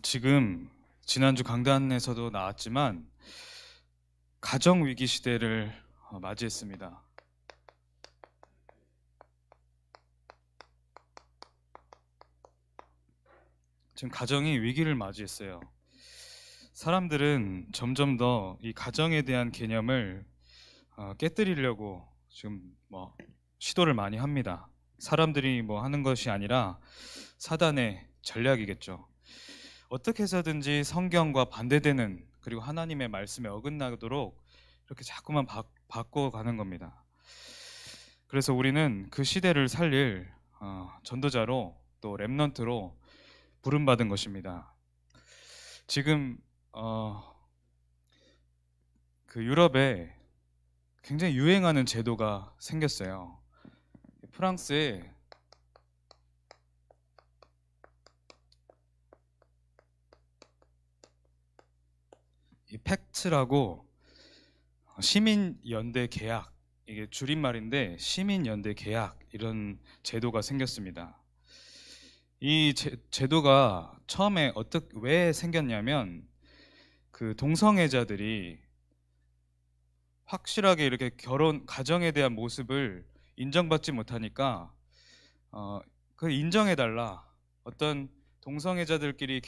지금 지난주 강단에서도 나왔지만 가정 위기 시대를 맞이했습니다. 지금 가정이 위기를 맞이했어요. 사람들은 점점 더 이 가정에 대한 개념을 깨뜨리려고 지금 시도를 많이 합니다. 사람들이 하는 것이 아니라 사단의 전략이겠죠. 어떻게 해서든지 성경과 반대되는, 그리고 하나님의 말씀에 어긋나도록 이렇게 자꾸만 바꿔가는 겁니다. 그래서 우리는 그 시대를 살릴 전도자로, 또 렘넌트로 부름받은 것입니다. 지금 그 유럽에 굉장히 유행하는 제도가 생겼어요. 프랑스에 이 팩트라고 시민연대 계약, 이게 줄임말인데 시민연대 계약, 이런 제도가 생겼습니다. 이 제도가 처음에 왜 생겼냐면, 그 동성애자들이 확실하게 이렇게 가정에 대한 모습을 인정받지 못하니까 그걸 인정해달라. 어떤 동성애자들끼리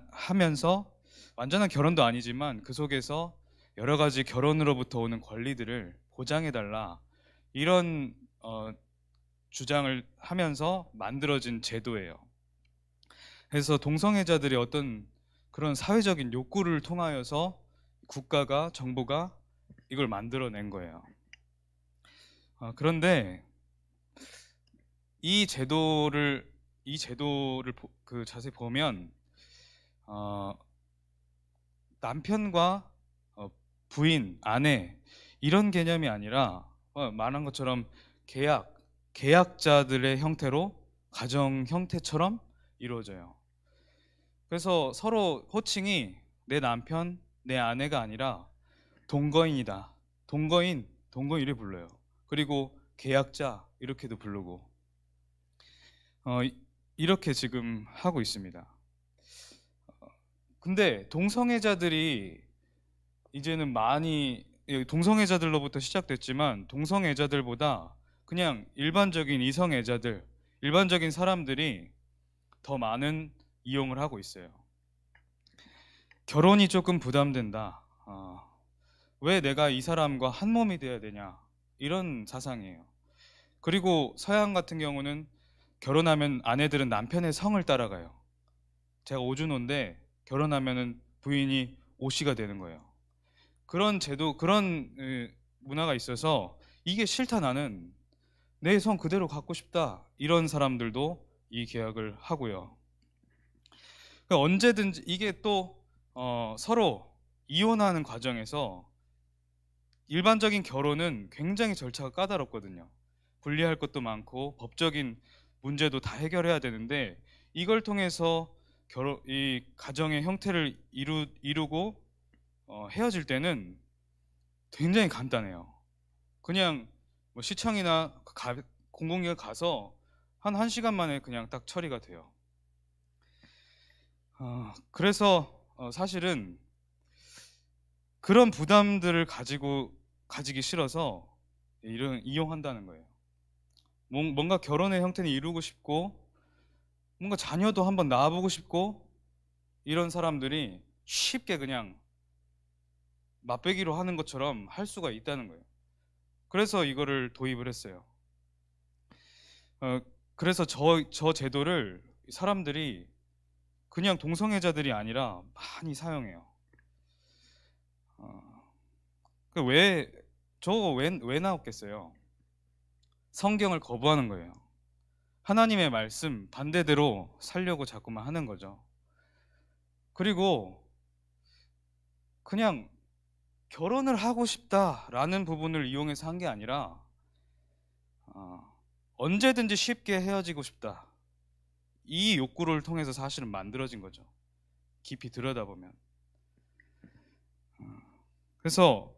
하면서 완전한 결혼도 아니지만 그 속에서 여러 가지 결혼으로부터 오는 권리들을 보장해달라, 이런 주장을 하면서 만들어진 제도예요. 그래서 동성애자들이 어떤 그런 사회적인 욕구를 통하여서 국가가, 정부가 이걸 만들어낸 거예요. 그런데 이 제도를 자세히 보면 남편과 부인, 아내, 이런 개념이 아니라 말한 것처럼 계약자들의 형태로, 가정 형태처럼 이루어져요. 그래서 서로 호칭이 내 남편, 내 아내가 아니라 동거인이다. 동거인 이렇게 불러요. 그리고 계약자 이렇게도 부르고 이렇게 지금 하고 있습니다. 근데 동성애자들이 이제는 동성애자들로부터 시작됐지만, 동성애자들보다 그냥 일반적인 이성애자들, 일반적인 사람들이 더 많은 이용을 하고 있어요. 결혼이 조금 부담된다. 왜 내가 이 사람과 한 몸이 되어야 되냐, 이런 사상이에요. 그리고 서양 같은 경우는 결혼하면 아내들은 남편의 성을 따라가요. 제가 오준호인데 결혼하면은 부인이 오씨가 되는 거예요. 그런 제도, 그런 문화가 있어서 이게 싫다, 나는 내 성 그대로 갖고 싶다, 이런 사람들도 이 계약을 하고요. 그러니까 언제든지 이게 또 서로 이혼하는 과정에서, 일반적인 결혼은 굉장히 절차가 까다롭거든요. 분리할 것도 많고 법적인 문제도 다 해결해야 되는데, 이걸 통해서 이 가정의 형태를 이루고 헤어질 때는 굉장히 간단해요. 그냥 시청이나 공공기관 가서 한 1시간 만에 그냥 딱 처리가 돼요. 그래서 사실은 그런 부담들을 가지기 싫어서 이용한다는 거예요. 뭔가 결혼의 형태는 이루고 싶고, 뭔가 자녀도 한번 낳아보고 싶고, 이런 사람들이 쉽게 그냥 맛배기로 하는 것처럼 할 수가 있다는 거예요. 그래서 이거를 도입을 했어요. 그래서 저 제도를 사람들이 그냥 동성애자들이 아니라 많이 사용해요. 저거 왜 나왔겠어요? 성경을 거부하는 거예요. 하나님의 말씀 반대대로 살려고 자꾸만 하는 거죠. 그리고 그냥 결혼을 하고 싶다라는 부분을 이용해서 한 게 아니라 언제든지 쉽게 헤어지고 싶다, 이 욕구를 통해서 사실은 만들어진 거죠. 깊이 들여다보면. 그래서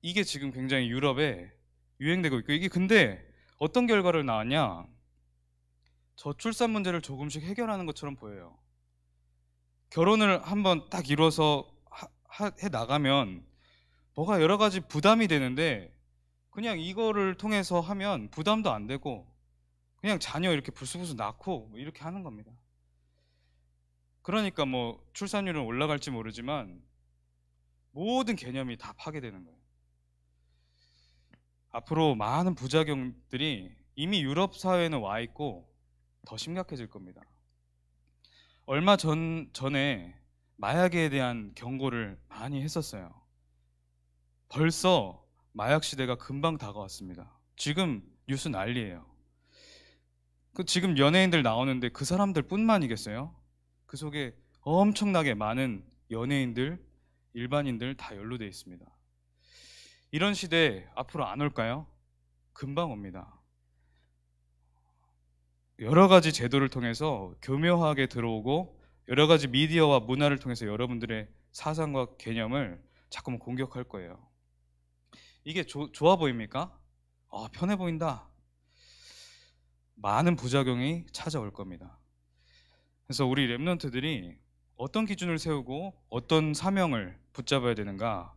이게 지금 굉장히 유럽에 유행되고 있고, 이게 근데 어떤 결과를 낳았냐, 저출산 문제를 조금씩 해결하는 것처럼 보여요. 결혼을 한번 딱 이뤄서 해 나가면 뭐가 여러 가지 부담이 되는데 그냥 이거를 통해서 하면 부담도 안 되고 그냥 자녀 이렇게 불쑥불쑥 낳고 뭐 이렇게 하는 겁니다. 그러니까 뭐 출산율은 올라갈지 모르지만 모든 개념이 다 파괴되는 거예요. 앞으로 많은 부작용들이 이미 유럽 사회에는 와 있고 더 심각해질 겁니다. 얼마 전에 마약에 대한 경고를 많이 했었어요. 벌써 마약 시대가 금방 다가왔습니다. 지금 뉴스 난리예요. 지금 연예인들 나오는데 그 사람들 뿐만이겠어요? 그 속에 엄청나게 많은 연예인들, 일반인들 다 연루되어 있습니다. 이런 시대 앞으로 안 올까요? 금방 옵니다. 여러 가지 제도를 통해서 교묘하게 들어오고 여러 가지 미디어와 문화를 통해서 여러분들의 사상과 개념을 자꾸만 공격할 거예요. 이게 좋아 보입니까? 편해 보인다. 많은 부작용이 찾아올 겁니다. 그래서 우리 랩런트들이 어떤 기준을 세우고 어떤 사명을 붙잡아야 되는가,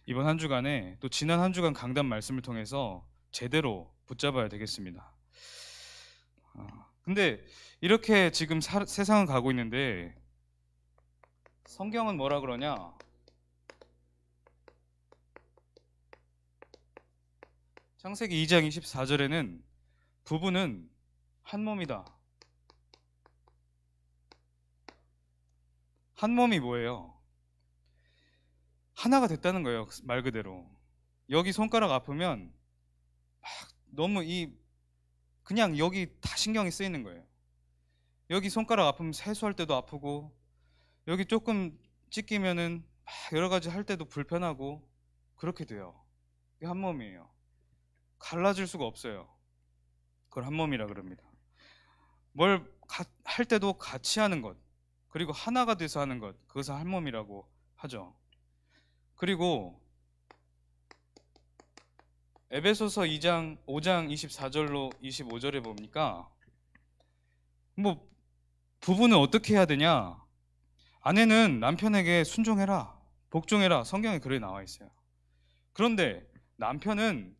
이번 한 주간에 또 지난 한 주간 강단 말씀을 통해서 제대로 붙잡아야 되겠습니다. 근데 이렇게 지금 세상은 가고 있는데 성경은 뭐라 그러냐? 창세기 2장 24절에는 부부는 한 몸이다. 한 몸이 뭐예요? 하나가 됐다는 거예요. 말 그대로. 여기 손가락 아프면 막 너무 그냥 여기 다 신경이 쓰이는 거예요. 여기 손가락 아프면 세수할 때도 아프고 여기 조금 찢기면은 막 여러 가지 할 때도 불편하고 그렇게 돼요. 이게 한 몸이에요. 갈라질 수가 없어요. 그걸 한 몸이라 그럽니다. 뭘 할 때도 같이 하는 것, 그리고 하나가 돼서 하는 것, 그것을 한 몸이라고 하죠. 그리고 에베소서 5장 24절로 25절에 보니까 뭐 부부는 어떻게 해야 되냐? 아내는 남편에게 순종해라, 복종해라. 성경에 그렇게 나와 있어요. 그런데 남편은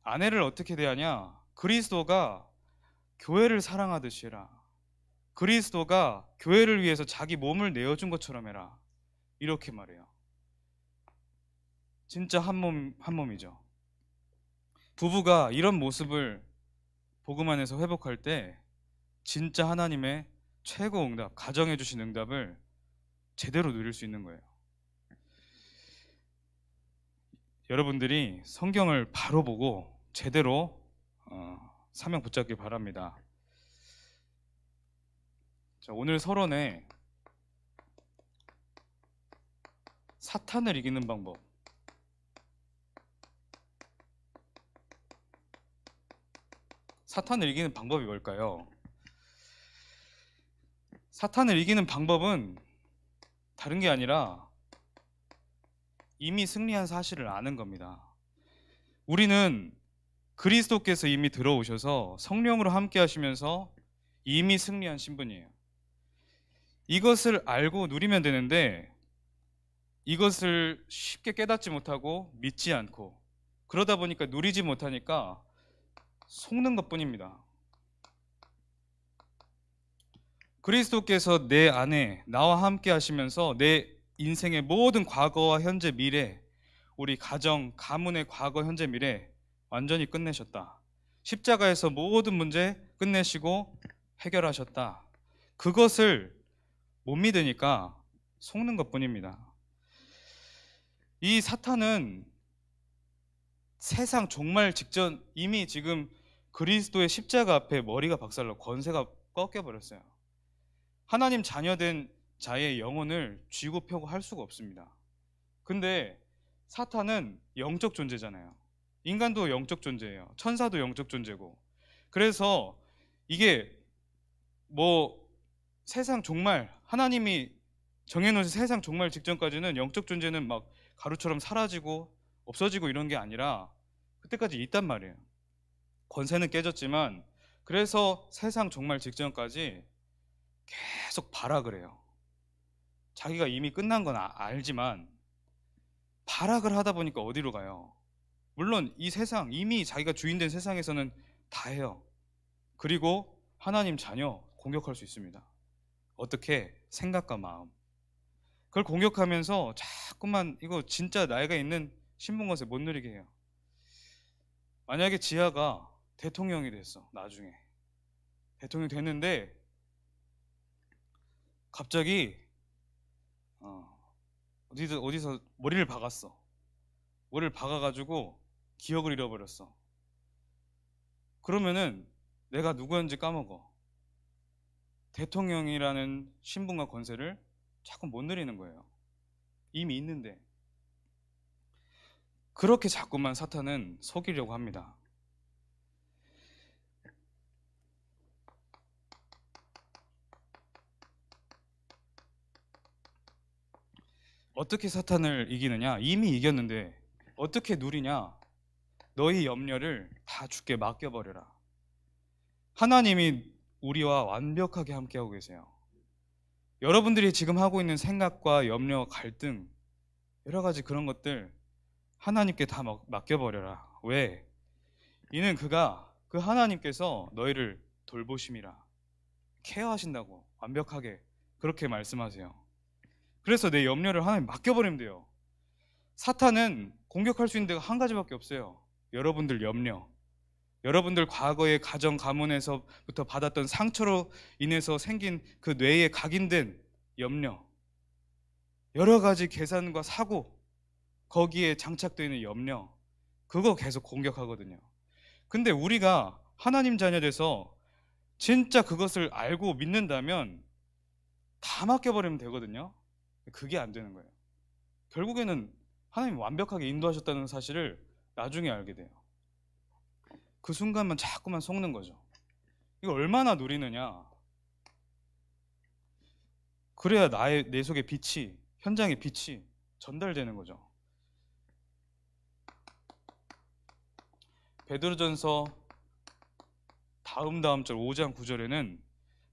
아내를 어떻게 대하냐? 그리스도가 교회를 사랑하듯이 해라. 그리스도가 교회를 위해서 자기 몸을 내어준 것처럼 해라. 이렇게 말해요. 진짜 한 몸이죠. 부부가 이런 모습을 복음 안에서 회복할 때 진짜 하나님의 최고 응답, 가정해 주신 응답을 제대로 누릴 수 있는 거예요. 여러분들이 성경을 바로 보고 제대로 사명 붙잡기 바랍니다. 자, 오늘 서론에 사탄을 이기는 방법, 사탄을 이기는 방법이 뭘까요? 사탄을 이기는 방법은 다른 게 아니라 이미 승리한 사실을 아는 겁니다. 우리는 그리스도께서 이미 들어오셔서 성령으로 함께 하시면서 이미 승리한 신분이에요. 이것을 알고 누리면 되는데 이것을 쉽게 깨닫지 못하고 믿지 않고 그러다 보니까 누리지 못하니까 속는 것뿐입니다. 그리스도께서 내 안에 나와 함께 하시면서 내 인생의 모든 과거와 현재 미래, 우리 가정, 가문의 과거, 현재 미래 완전히 끝내셨다. 십자가에서 모든 문제 끝내시고 해결하셨다. 그것을 못 믿으니까 속는 것뿐입니다. 이 사탄은 세상 종말 직전 이미 지금 그리스도의 십자가 앞에 머리가 박살나 권세가 꺾여버렸어요. 하나님 자녀된 자의 영혼을 쥐고 펴고 할 수가 없습니다. 근데 사탄은 영적 존재잖아요. 인간도 영적 존재예요. 천사도 영적 존재고. 그래서 이게 뭐 세상 종말, 하나님이 정해놓은 세상 종말 직전까지는 영적 존재는 막 가루처럼 사라지고 없어지고 이런 게 아니라 그때까지 있단 말이에요. 권세는 깨졌지만 그래서 세상 종말 직전까지 계속 발악을 해요. 자기가 이미 끝난 건 알지만 발악을 하다 보니까 어디로 가요? 물론 이 세상, 이미 자기가 주인된 세상에서는 다 해요. 그리고 하나님 자녀 공격할 수 있습니다. 어떻게? 생각과 마음. 그걸 공격하면서 자꾸만 이거 진짜 나이가 있는 신분것에 못 누리게 해요. 만약에 지하가 대통령이 됐어. 나중에 대통령이 됐는데 갑자기 어디서 머리를 박았어. 머리를 박아가지고 기억을 잃어버렸어. 그러면은 내가 누구였는지 까먹어. 대통령이라는 신분과 권세를 자꾸 못 누리는 거예요. 이미 있는데. 그렇게 자꾸만 사탄은 속이려고 합니다. 어떻게 사탄을 이기느냐? 이미 이겼는데 어떻게 누리냐? 너희 염려를 다 주께 맡겨버려라. 하나님이 우리와 완벽하게 함께하고 계세요. 여러분들이 지금 하고 있는 생각과 염려, 갈등, 여러 가지 그런 것들 하나님께 다 맡겨버려라. 왜? 이는 그 하나님께서 너희를 돌보심이라. 케어하신다고 완벽하게 그렇게 말씀하세요. 그래서 내 염려를 하나님 맡겨버리면 돼요. 사탄은 공격할 수 있는 데가 한 가지밖에 없어요. 여러분들 염려. 여러분들 과거의 가정 가문에서부터 받았던 상처로 인해서 생긴 그 뇌에 각인된 염려, 여러 가지 계산과 사고, 거기에 장착되어 있는 염려, 그거 계속 공격하거든요. 근데 우리가 하나님 자녀 돼서 진짜 그것을 알고 믿는다면 다 맡겨버리면 되거든요. 그게 안 되는 거예요. 결국에는 하나님이 완벽하게 인도하셨다는 사실을 나중에 알게 돼요. 그 순간만 자꾸만 속는 거죠. 이거 얼마나 누리느냐. 그래야 내 속의 빛이, 현장의 빛이 전달되는 거죠. 베드로전서 다음 절 5장 9절에는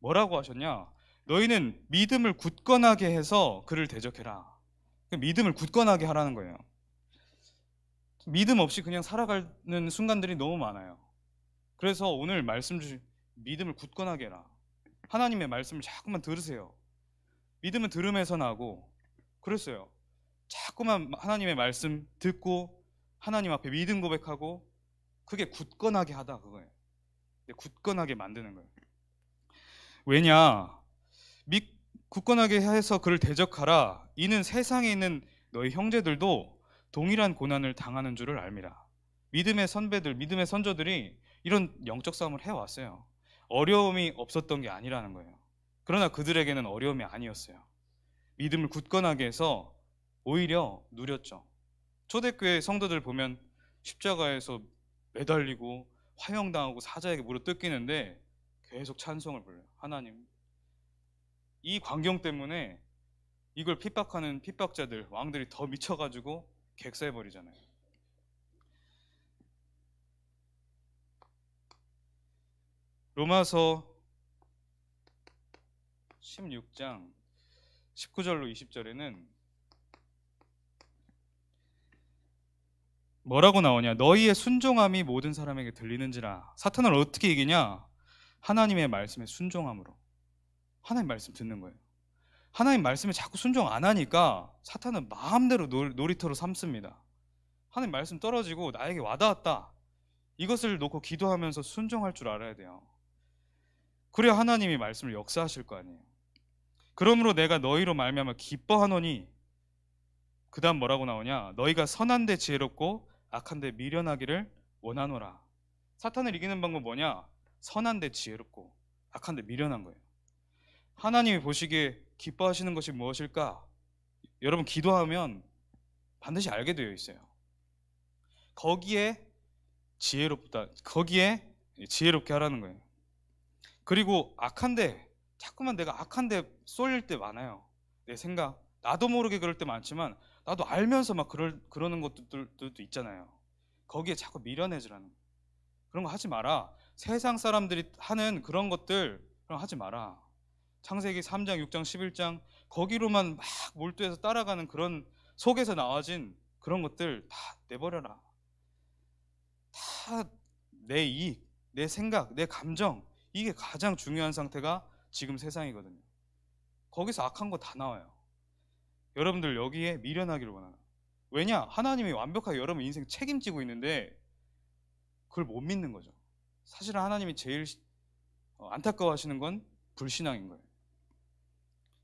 뭐라고 하셨냐? 너희는 믿음을 굳건하게 해서 그를 대적해라. 믿음을 굳건하게 하라는 거예요. 믿음 없이 그냥 살아가는 순간들이 너무 많아요. 그래서 오늘 말씀 주신 믿음을 굳건하게 해라. 하나님의 말씀을 자꾸만 들으세요. 믿음은 들음에서 나고, 그랬어요. 자꾸만 하나님의 말씀 듣고 하나님 앞에 믿음 고백하고, 그게 굳건하게 하다, 그거예요. 굳건하게 만드는 거예요. 왜냐? 굳건하게 해서 그를 대적하라. 이는 세상에 있는 너희 형제들도 동일한 고난을 당하는 줄을 알미라. 믿음의 선배들, 믿음의 선조들이 이런 영적 싸움을 해왔어요. 어려움이 없었던 게 아니라는 거예요. 그러나 그들에게는 어려움이 아니었어요. 믿음을 굳건하게 해서 오히려 누렸죠. 초대교회 성도들 보면 십자가에서 매달리고 화형당하고 사자에게 무릎 뜯기는데 계속 찬송을 불러요. 하나님. 이 광경 때문에 이걸 핍박하는 핍박자들, 왕들이 더 미쳐가지고 객사해버리잖아요. 로마서 16장 19절로 20절에는 뭐라고 나오냐? 너희의 순종함이 모든 사람에게 들리는지라. 사탄을 어떻게 이기냐? 하나님의 말씀에 순종함으로. 하나님 말씀 듣는 거예요. 하나님 말씀에 자꾸 순종 안 하니까 사탄은 마음대로 놀이터로 삼습니다. 하나님 말씀 떨어지고 나에게 와닿았다. 이것을 놓고 기도하면서 순종할 줄 알아야 돼요. 그래야 하나님이 말씀을 역사하실 거 아니에요. 그러므로 내가 너희로 말미암아 기뻐하노니, 그 다음 뭐라고 나오냐? 너희가 선한 데 지혜롭고 악한 데 미련하기를 원하노라. 사탄을 이기는 방법 뭐냐? 선한 데 지혜롭고 악한 데 미련한 거예요. 하나님이 보시기에 기뻐하시는 것이 무엇일까? 여러분 기도하면 반드시 알게 되어 있어요. 거기에 지혜롭게 하라는 거예요. 그리고 악한데, 자꾸만 내가 악한데 쏠릴 때 많아요. 내 생각, 나도 모르게 그럴 때 많지만 나도 알면서 막 그러는 것들도 있잖아요. 거기에 자꾸 미련해지라는 거예요. 그런 거 하지 마라. 세상 사람들이 하는 그런 것들 그런 거 하지 마라. 창세기 3장, 6장, 11장 거기로만 막 몰두해서 따라가는 그런 속에서 나와진 그런 것들 다 내버려라. 다 내 이익, 내 생각, 내 감정, 이게 가장 중요한 상태가 지금 세상이거든요. 거기서 악한 거 다 나와요. 여러분들 여기에 미련하기를 원하나. 왜냐? 하나님이 완벽하게 여러분 인생 책임지고 있는데 그걸 못 믿는 거죠. 사실은 하나님이 제일 안타까워하시는 건 불신앙인 거예요.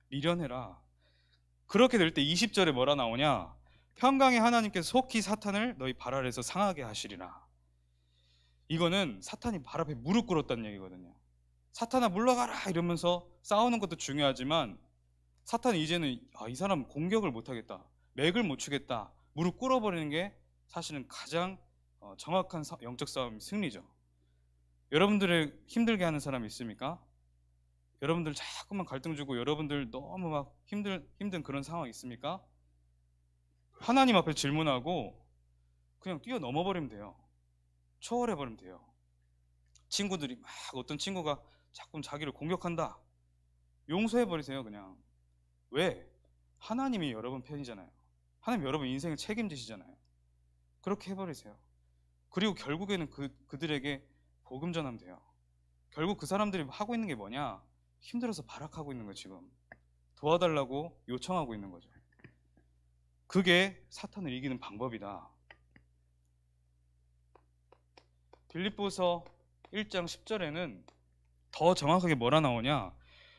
미련해라. 그렇게 될 때 20절에 뭐라 나오냐? 평강의 하나님께서 속히 사탄을 너희 발 아래에서 상하게 하시리라. 이거는 사탄이 발 앞에 무릎 꿇었다는 얘기거든요. 사탄아 물러가라 이러면서 싸우는 것도 중요하지만 사탄이 이제는 이 사람 공격을 못하겠다, 맥을 못 추겠다, 무릎 꿇어버리는 게 사실은 가장 정확한 영적 싸움 승리죠. 여러분들을 힘들게 하는 사람이 있습니까? 여러분들 자꾸만 갈등 주고 여러분들 너무 막 힘든 그런 상황 있습니까? 하나님 앞에 질문하고 그냥 뛰어넘어 버리면 돼요. 초월해 버리면 돼요. 친구들이 막 어떤 친구가 자꾸 자기를 공격한다, 용서해 버리세요. 그냥. 왜? 하나님이 여러분 편이잖아요. 하나님 여러분 인생을 책임지시잖아요. 그렇게 해버리세요. 그리고 결국에는 그들에게 복음 전하면 돼요. 결국 그 사람들이 하고 있는 게 뭐냐? 힘들어서 발악하고 있는 거예요. 지금 도와달라고 요청하고 있는 거죠. 그게 사탄을 이기는 방법이다. 빌립보서 1장 10절에는 더 정확하게 뭐라 나오냐?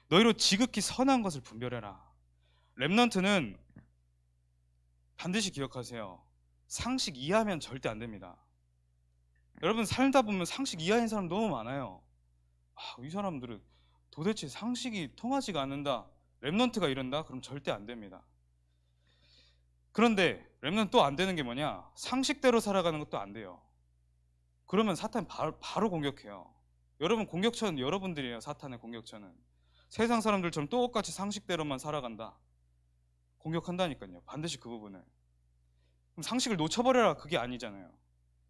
너희로 지극히 선한 것을 분별해라. 렘넌트는 반드시 기억하세요. 상식 이하면 절대 안 됩니다. 여러분 살다 보면 상식 이하인 사람 너무 많아요. 이 사람들은 도대체 상식이 통하지가 않는다, 렘넌트가 이런다? 그럼 절대 안 됩니다. 그런데 렘넌트 또 안 되는 게 뭐냐? 상식대로 살아가는 것도 안 돼요. 그러면 사탄 바로 공격해요. 여러분 공격처는 여러분들이에요. 사탄의 공격처는. 세상 사람들처럼 똑같이 상식대로만 살아간다, 공격한다니까요. 반드시 그 부분을. 그럼 상식을 놓쳐버려라, 그게 아니잖아요.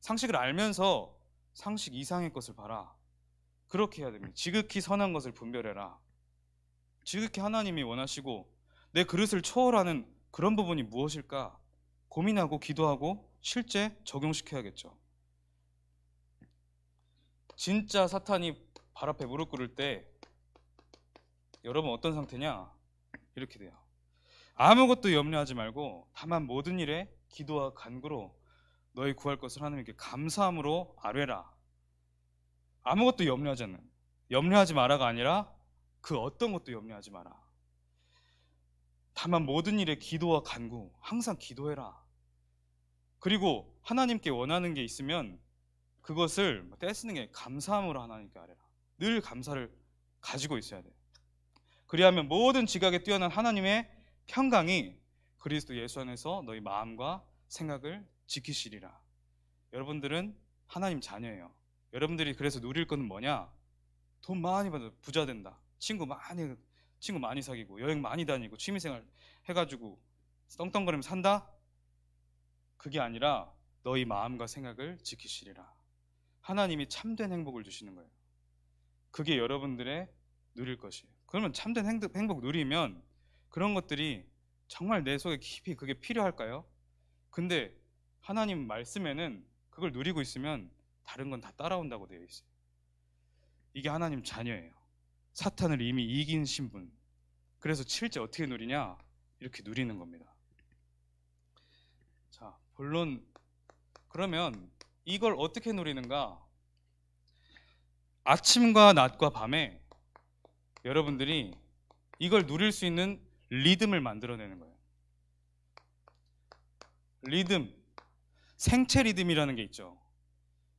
상식을 알면서 상식 이상의 것을 봐라. 그렇게 해야 됩니다. 지극히 선한 것을 분별해라. 지극히 하나님이 원하시고 내 그릇을 초월하는 그런 부분이 무엇일까 고민하고 기도하고 실제 적용시켜야겠죠. 진짜 사탄이 발 앞에 무릎 꿇을 때 여러분 어떤 상태냐? 이렇게 돼요. 아무것도 염려하지 말고 다만 모든 일에 기도와 간구로 너희 구할 것을 하나님께 감사함으로 아뢰라. 아무것도 염려하지 마라가 아니라 그 어떤 것도 염려하지 마라. 다만 모든 일에 기도와 간구, 항상 기도해라. 그리고 하나님께 원하는 게 있으면 그것을 떼쓰는 게 감사함으로 하나님께 아뢰라. 늘 감사를 가지고 있어야 돼요. 그리하면 모든 지각에 뛰어난 하나님의 평강이 그리스도 예수 안에서 너희 마음과 생각을 지키시리라. 여러분들은 하나님 자녀예요. 여러분들이 그래서 누릴 것은 뭐냐? 돈 많이 받아 부자 된다, 친구 많이 사귀고 여행 많이 다니고 취미생활 해가지고 떵떵거리면서 산다? 그게 아니라 너희 마음과 생각을 지키시리라. 하나님이 참된 행복을 주시는 거예요. 그게 여러분들의 누릴 것이에요. 그러면 참된 행복 누리면 그런 것들이 정말 내 속에 깊이 그게 필요할까요? 근데 하나님 말씀에는 그걸 누리고 있으면 다른 건 다 따라온다고 되어 있어요. 이게 하나님 자녀예요. 사탄을 이미 이긴 신분. 그래서 실제 어떻게 누리냐? 이렇게 누리는 겁니다. 자, 본론. 그러면 이걸 어떻게 누리는가? 아침과 낮과 밤에 여러분들이 이걸 누릴 수 있는 리듬을 만들어내는 거예요. 리듬, 생체 리듬이라는 게 있죠.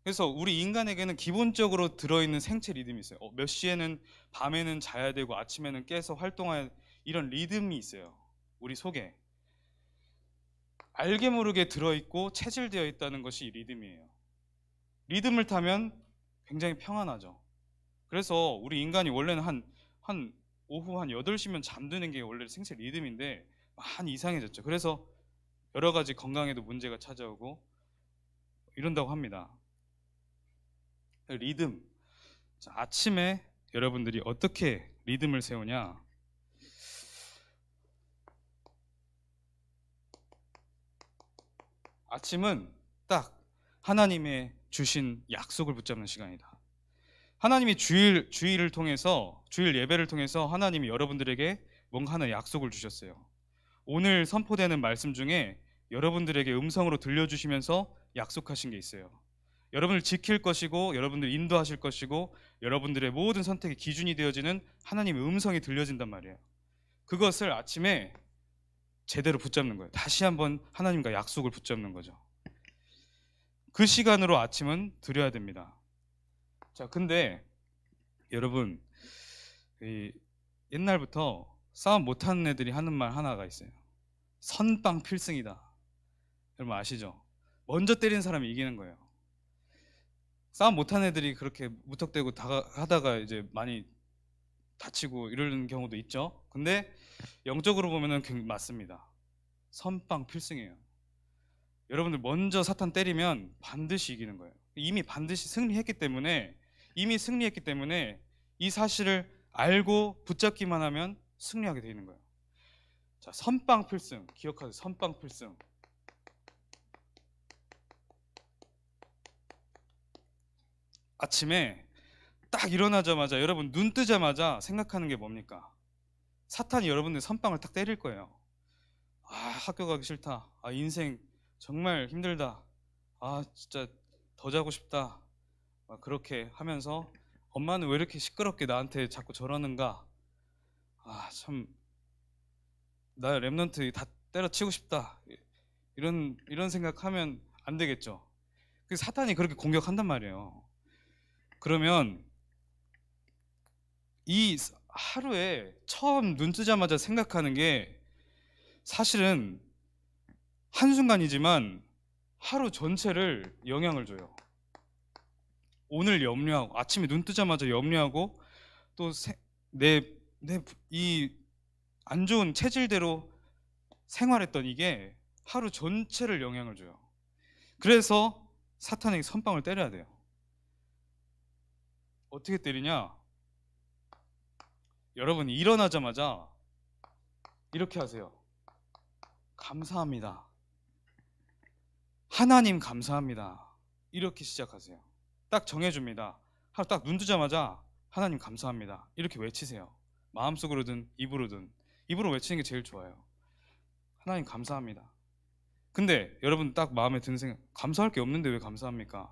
그래서 우리 인간에게는 기본적으로 들어있는 생체 리듬이 있어요. 몇 시에는 밤에는 자야 되고 아침에는 깨서 활동해야, 이런 리듬이 있어요. 우리 속에 알게 모르게 들어있고 체질되어 있다는 것이 리듬이에요. 리듬을 타면 굉장히 평안하죠. 그래서 우리 인간이 원래는 한 오후 한 8시면 잠드는 게 원래 생체 리듬인데 많이 이상해졌죠. 그래서 여러 가지 건강에도 문제가 찾아오고 이런다고 합니다. 리듬. 자, 아침에 여러분들이 어떻게 리듬을 세우냐? 아침은 딱 하나님의 주신 약속을 붙잡는 시간이다. 하나님이 주일 예배를 통해서 하나님이 여러분들에게 뭔가 하는 약속을 주셨어요. 오늘 선포되는 말씀 중에 여러분들에게 음성으로 들려주시면서 약속하신 게 있어요. 여러분을 지킬 것이고, 여러분들 인도하실 것이고, 여러분들의 모든 선택의 기준이 되어지는 하나님의 음성이 들려진단 말이에요. 그것을 아침에 제대로 붙잡는 거예요. 다시 한번 하나님과 약속을 붙잡는 거죠. 그 시간으로 아침은 드려야 됩니다. 자, 근데 여러분, 옛날부터 싸움 못하는 애들이 하는 말 하나가 있어요. 선빵 필승이다. 여러분 아시죠? 먼저 때리는 사람이 이기는 거예요. 싸움 못하는 애들이 그렇게 무턱대고 하다가 이제 많이 다치고 이러는 경우도 있죠. 근데 영적으로 보면은 맞습니다. 선빵 필승이에요. 여러분들 먼저 사탄 때리면 반드시 이기는 거예요. 이미 승리했기 때문에 이 사실을 알고 붙잡기만 하면 승리하게 되어 있는 거예요. 자, 선빵 필승 기억하세요. 선빵 필승. 아침에 딱 일어나자마자 여러분 눈 뜨자마자 생각하는 게 뭡니까? 사탄이 여러분들 선빵을 딱 때릴 거예요. 아, 학교 가기 싫다. 아, 인생 정말 힘들다. 아, 진짜 더 자고 싶다. 그렇게 하면서 엄마는 왜 이렇게 시끄럽게 나한테 자꾸 저러는가? 아, 참, 나 랩넌트 다 때려치고 싶다. 이런 생각하면 안 되겠죠. 그래서 사탄이 그렇게 공격한단 말이에요. 그러면 이 하루에 처음 눈 뜨자마자 생각하는 게 사실은 한순간이지만 하루 전체를 영향을 줘요. 오늘 염려하고, 아침에 눈 뜨자마자 염려하고, 또 이 안 좋은 체질대로 생활했던 이게 하루 전체를 영향을 줘요. 그래서 사탄에게 선빵을 때려야 돼요. 어떻게 때리냐? 여러분이 일어나자마자 이렇게 하세요. 감사합니다. 하나님 감사합니다. 이렇게 시작하세요. 딱 정해줍니다. 하루 딱 눈 뜨자마자 하나님 감사합니다. 이렇게 외치세요. 마음속으로든 입으로든. 입으로 외치는 게 제일 좋아요. 하나님 감사합니다. 근데 여러분 딱 마음에 드는 생각, 감사할 게 없는데 왜 감사합니까?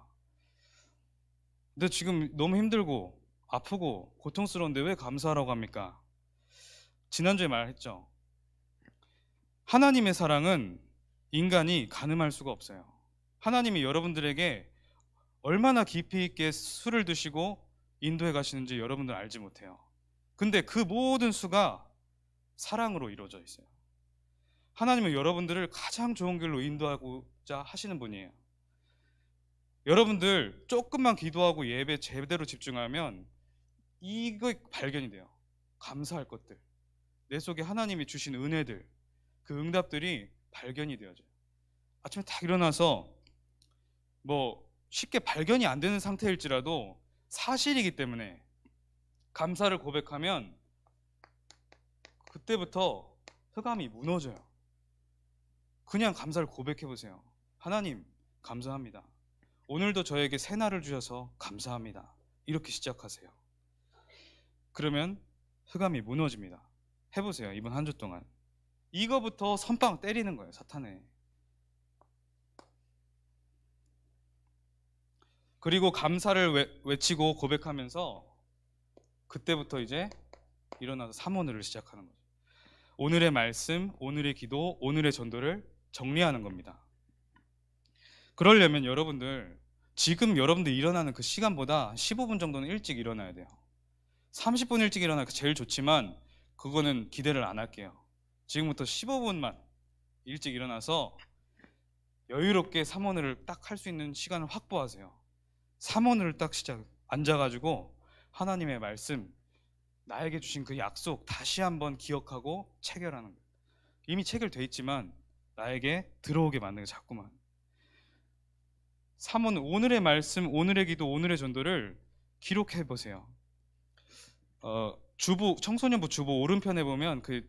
근데 지금 너무 힘들고 아프고 고통스러운데 왜 감사하라고 합니까? 지난주에 말했죠. 하나님의 사랑은 인간이 가늠할 수가 없어요. 하나님이 여러분들에게 얼마나 깊이 있게 술을 드시고 인도해 가시는지 여러분들 알지 못해요. 근데 그 모든 수가 사랑으로 이루어져 있어요. 하나님은 여러분들을 가장 좋은 길로 인도하고자 하시는 분이에요. 여러분들 조금만 기도하고 예배 제대로 집중하면 이거 발견이 돼요. 감사할 것들, 내 속에 하나님이 주신 은혜들, 그 응답들이 발견이 되어져요. 아침에 딱 일어나서 뭐 쉽게 발견이 안 되는 상태일지라도 사실이기 때문에 감사를 고백하면 그때부터 흑암이 무너져요. 그냥 감사를 고백해 보세요. 하나님 감사합니다. 오늘도 저에게 새날을 주셔서 감사합니다. 이렇게 시작하세요. 그러면 흑암이 무너집니다. 해보세요. 이번 한 주 동안 이거부터 선빵 때리는 거예요. 사탄에. 그리고 감사를 외치고 고백하면서 그때부터 이제 일어나서 사모늘을 시작하는 거죠. 오늘의 말씀, 오늘의 기도, 오늘의 전도를 정리하는 겁니다. 그러려면 여러분들 지금 여러분들 일어나는 그 시간보다 15분 정도는 일찍 일어나야 돼요. 30분 일찍 일어나는 게 제일 좋지만 그거는 기대를 안 할게요. 지금부터 15분만 일찍 일어나서 여유롭게 사모늘을 딱 할 수 있는 시간을 확보하세요. 사모늘을 딱 앉아가지고 하나님의 말씀, 나에게 주신 그 약속 다시 한번 기억하고 체결하는 거예요. 이미 체결돼 있지만 나에게 들어오게 만드는 거예요. 자꾸만. 오늘의 말씀, 오늘의 기도, 오늘의 전도를 기록해 보세요. 청소년부 주보 오른편에 보면 그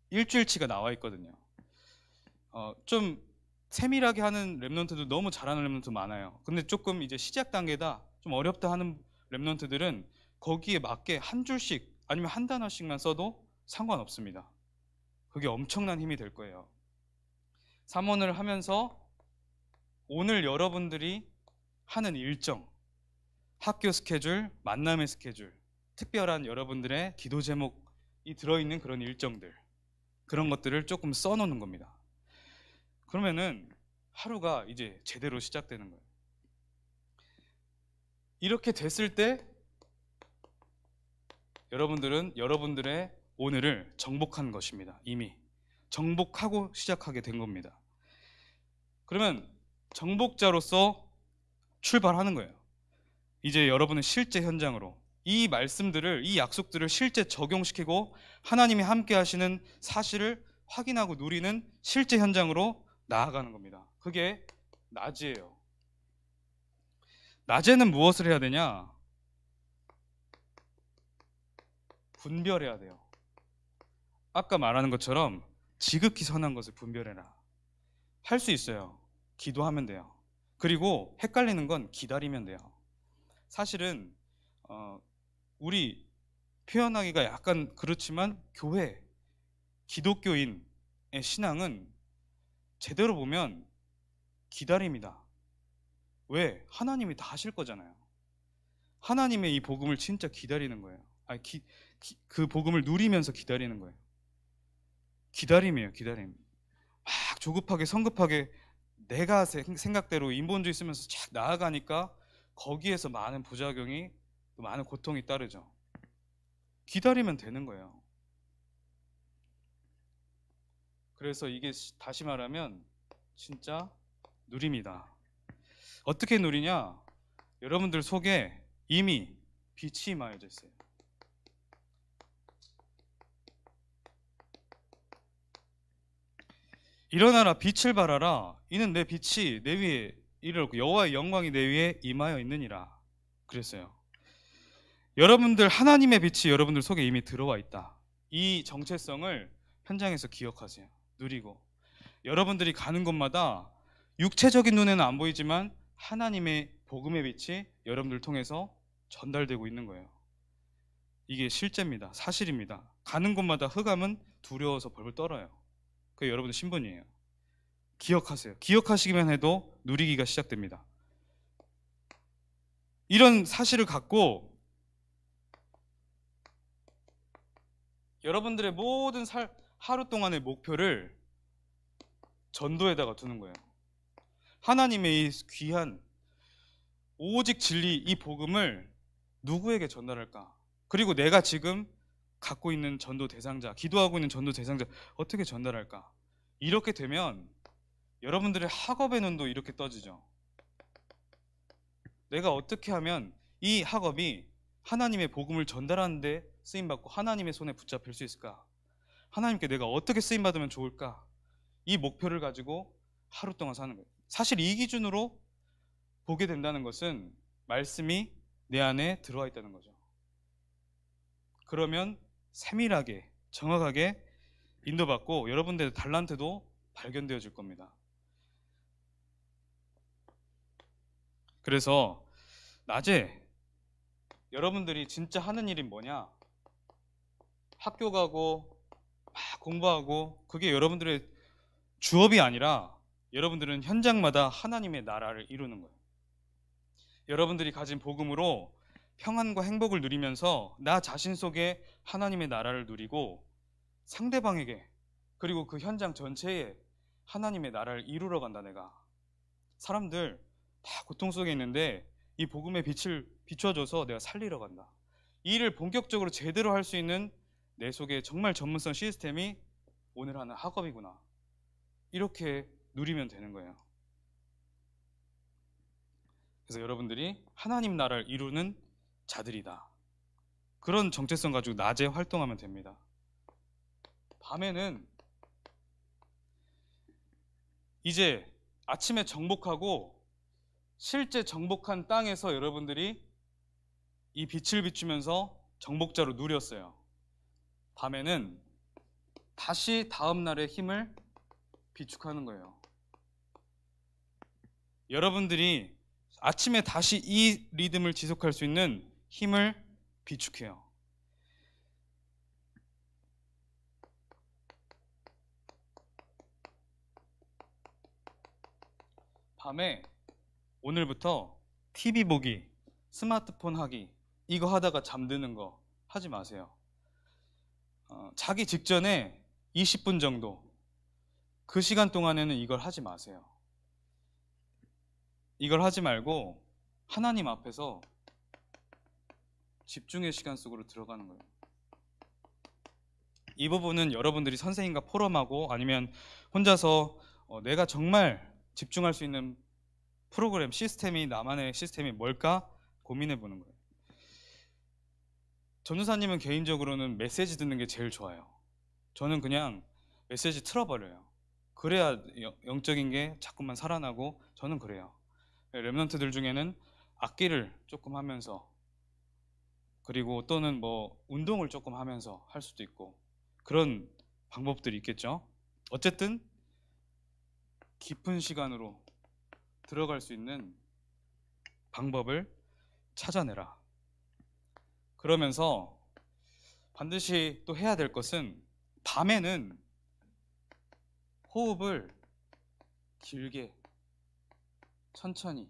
일주일치가 나와 있거든요. 좀 세밀하게 하는 랩넌트도 너무 잘하는 랩넌트 많아요. 근데 조금 이제 시작 단계다, 좀 어렵다 하는 랩넌트들은 거기에 맞게 한 줄씩 아니면 한 단어씩만 써도 상관없습니다. 그게 엄청난 힘이 될 거예요. 3원을 하면서 오늘 여러분들이 하는 일정, 학교 스케줄, 만남의 스케줄, 특별한 여러분들의 기도 제목이 들어있는 그런 일정들, 그런 것들을 조금 써놓는 겁니다. 그러면은 하루가 이제 제대로 시작되는 거예요. 이렇게 됐을 때 여러분들은 여러분들의 오늘을 정복한 것입니다. 이미 정복하고 시작하게 된 겁니다. 그러면 정복자로서 출발하는 거예요. 이제 여러분은 실제 현장으로 이 말씀들을, 이 약속들을 실제 적용시키고 하나님이 함께 하시는 사실을 확인하고 누리는 실제 현장으로 나아가는 겁니다. 그게 낮이에요. 낮에는 무엇을 해야 되냐? 분별해야 돼요. 아까 말하는 것처럼 지극히 선한 것을 분별해라. 할 수 있어요. 기도하면 돼요. 그리고 헷갈리는 건 기다리면 돼요. 사실은 우리 표현하기가 약간 그렇지만 교회, 기독교인의 신앙은 제대로 보면 기다림이다. 왜? 하나님이 다 하실 거잖아요. 하나님의 이 복음을 진짜 기다리는 거예요. 아니, 그 복음을 누리면서 기다리는 거예요. 기다림이에요, 기다림. 막 조급하게 성급하게 내가 생각대로 인본주의 쓰면서 착 나아가니까 거기에서 많은 부작용이, 또 많은 고통이 따르죠. 기다리면 되는 거예요. 그래서 이게 다시 말하면 진짜 누림이다. 어떻게 누리냐? 여러분들 속에 이미 빛이 임하여져 있어요. 일어나라, 빛을 발하라. 이는 내 빛이 내 위에 이르렀고 여호와의 영광이 내 위에 임하여 있느니라. 그랬어요. 여러분들, 하나님의 빛이 여러분들 속에 이미 들어와 있다. 이 정체성을 현장에서 기억하세요. 누리고 여러분들이 가는 곳마다 육체적인 눈에는 안 보이지만 하나님의 복음의 빛이 여러분들 통해서 전달되고 있는 거예요. 이게 실제입니다. 사실입니다. 가는 곳마다 흑암은 두려워서 벌벌 떨어요. 그게 여러분의 신분이에요. 기억하세요. 기억하시기만 해도 누리기가 시작됩니다. 이런 사실을 갖고 여러분들의 모든 하루 동안의 목표를 전도에다가 두는 거예요. 하나님의 이 귀한 오직 진리, 이 복음을 누구에게 전달할까? 그리고 내가 지금 갖고 있는 전도 대상자, 기도하고 있는 전도 대상자 어떻게 전달할까? 이렇게 되면 여러분들의 학업의 눈도 이렇게 떠지죠. 내가 어떻게 하면 이 학업이 하나님의 복음을 전달하는 데 쓰임받고 하나님의 손에 붙잡힐 수 있을까? 하나님께 내가 어떻게 쓰임받으면 좋을까? 이 목표를 가지고 하루 동안 사는 거예요. 사실 이 기준으로 보게 된다는 것은 말씀이 내 안에 들어와 있다는 거죠. 그러면 세밀하게, 정확하게 인도받고 여러분들의 달란트도 발견되어질 겁니다. 그래서 낮에 여러분들이 진짜 하는 일이 뭐냐? 학교 가고 막 공부하고, 그게 여러분들의 주업이 아니라 여러분들은 현장마다 하나님의 나라를 이루는 거예요. 여러분들이 가진 복음으로 평안과 행복을 누리면서 나 자신 속에 하나님의 나라를 누리고 상대방에게, 그리고 그 현장 전체에 하나님의 나라를 이루러 간다. 내가 사람들 다 고통 속에 있는데 이 복음의 빛을 비춰줘서 내가 살리러 간다. 이 일을 본격적으로 제대로 할 수 있는 내 속에 정말 전문성 시스템이 오늘 하는 학업이구나. 이렇게 누리면 되는 거예요. 그래서 여러분들이 하나님 나라를 이루는 자들이다. 그런 정체성 가지고 낮에 활동하면 됩니다. 밤에는 이제 아침에 정복하고 실제 정복한 땅에서 여러분들이 이 빛을 비추면서 정복자로 누렸어요. 밤에는 다시 다음 날의 힘을 비축하는 거예요. 여러분들이 아침에 다시 이 리듬을 지속할 수 있는 힘을 비축해요. 밤에 오늘부터 TV 보기, 스마트폰 하기 이거 하다가 잠드는 거 하지 마세요. 자기 직전에 20분 정도 그 시간 동안에는 이걸 하지 마세요. 이걸 하지 말고 하나님 앞에서 집중의 시간 속으로 들어가는 거예요. 이 부분은 여러분들이 선생님과 포럼하고 아니면 혼자서 내가 정말 집중할 수 있는 프로그램, 시스템이 나만의 시스템이 뭘까 고민해 보는 거예요. 전도사님은 개인적으로는 메시지 듣는 게 제일 좋아요. 저는 그냥 메시지 틀어버려요. 그래야 영적인 게 자꾸만 살아나고 저는 그래요. 렘넌트들 중에는 악기를 조금 하면서 그리고 또는 뭐 운동을 조금 하면서 할 수도 있고 그런 방법들이 있겠죠. 어쨌든 깊은 시간으로 들어갈 수 있는 방법을 찾아내라. 그러면서 반드시 또 해야 될 것은 밤에는 호흡을 길게 천천히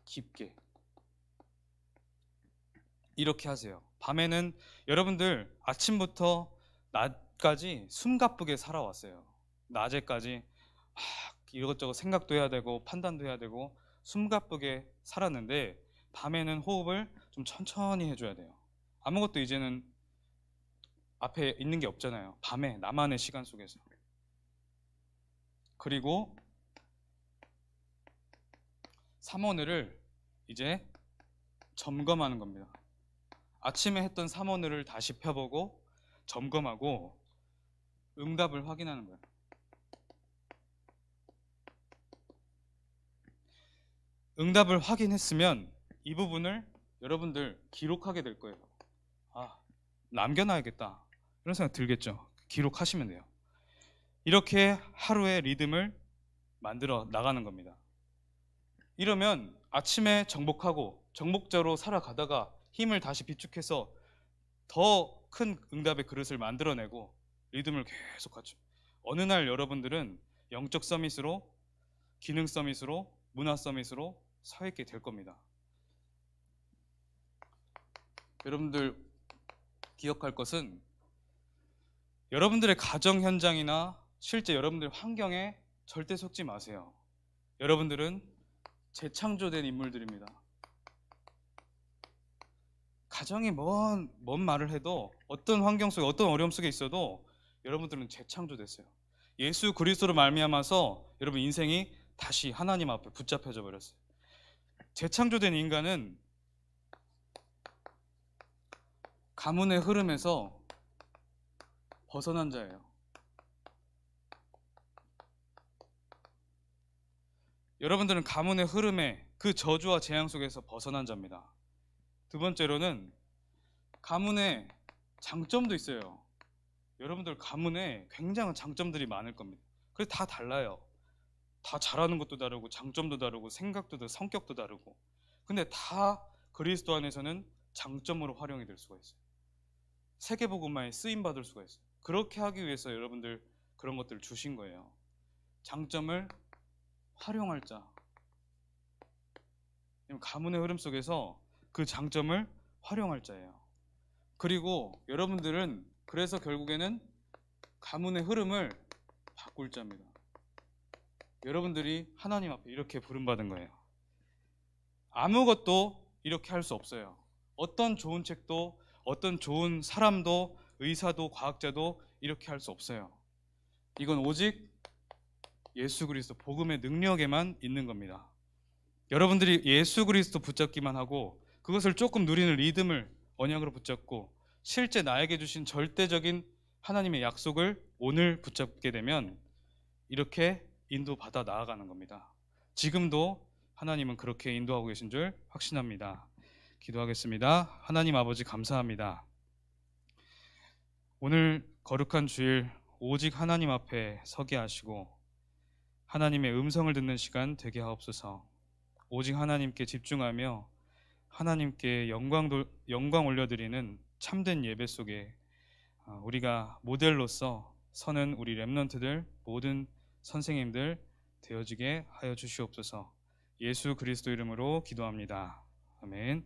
깊게 이렇게 하세요. 밤에는 여러분들 아침부터 낮까지 숨가쁘게 살아왔어요. 낮에까지 이것저것 생각도 해야 되고 판단도 해야 되고 숨가쁘게 살았는데 밤에는 호흡을 좀 천천히 해줘야 돼요. 아무것도 이제는 앞에 있는 게 없잖아요. 밤에 나만의 시간 속에서. 그리고 삼원을 이제 점검하는 겁니다. 아침에 했던 삼원을 다시 펴보고 점검하고 응답을 확인하는 거예요. 응답을 확인했으면 이 부분을 여러분들 기록하게 될 거예요. 남겨놔야겠다 이런 생각 들겠죠. 기록하시면 돼요. 이렇게 하루의 리듬을 만들어 나가는 겁니다. 이러면 아침에 정복하고 정복자로 살아가다가 힘을 다시 비축해서 더 큰 응답의 그릇을 만들어내고 리듬을 계속 갖죠. 어느 날 여러분들은 영적 서밋으로, 기능 서밋으로, 문화 서밋으로 서 있게 될 겁니다. 여러분들 기억할 것은 여러분들의 가정 현장이나 실제 여러분들 환경에 절대 속지 마세요. 여러분들은 재창조된 인물들입니다. 가정이 뭔 말을 해도 어떤 환경 속에 어떤 어려움 속에 있어도 여러분들은 재창조됐어요. 예수 그리스도로 말미암아서 여러분 인생이 다시 하나님 앞에 붙잡혀져 버렸어요. 재창조된 인간은 가문의 흐름에서 벗어난 자예요. 여러분들은 가문의 흐름에 그 저주와 재앙 속에서 벗어난 자입니다. 두 번째로는 가문의 장점도 있어요. 여러분들 가문에 굉장한 장점들이 많을 겁니다. 그래서 다 달라요. 다 잘하는 것도 다르고 장점도 다르고 생각도 다르고 성격도 다르고 근데 다 그리스도 안에서는 장점으로 활용이 될 수가 있어요. 세계복음화에 쓰임받을 수가 있어요. 그렇게 하기 위해서 여러분들 그런 것들을 주신 거예요. 장점을 활용할 자. 가문의 흐름 속에서 그 장점을 활용할 자예요. 그리고 여러분들은 그래서 결국에는 가문의 흐름을 바꿀 자입니다. 여러분들이 하나님 앞에 이렇게 부름받은 거예요. 아무것도 이렇게 할 수 없어요. 어떤 좋은 책도 어떤 좋은 사람도 의사도 과학자도 이렇게 할 수 없어요. 이건 오직 예수 그리스도 복음의 능력에만 있는 겁니다. 여러분들이 예수 그리스도 붙잡기만 하고 그것을 조금 누리는 리듬을 언약으로 붙잡고 실제 나에게 주신 절대적인 하나님의 약속을 오늘 붙잡게 되면 이렇게 인도받아 나아가는 겁니다. 지금도 하나님은 그렇게 인도하고 계신 줄 확신합니다. 기도하겠습니다. 하나님 아버지 감사합니다. 오늘 거룩한 주일 오직 하나님 앞에 서게 하시고 하나님의 음성을 듣는 시간 되게 하옵소서. 오직 하나님께 집중하며 하나님께 영광 올려드리는 참된 예배 속에 우리가 모델로서 서는 우리 렘넌트들, 모든 선생님들 되어지게 하여 주시옵소서. 예수 그리스도 이름으로 기도합니다. 아멘.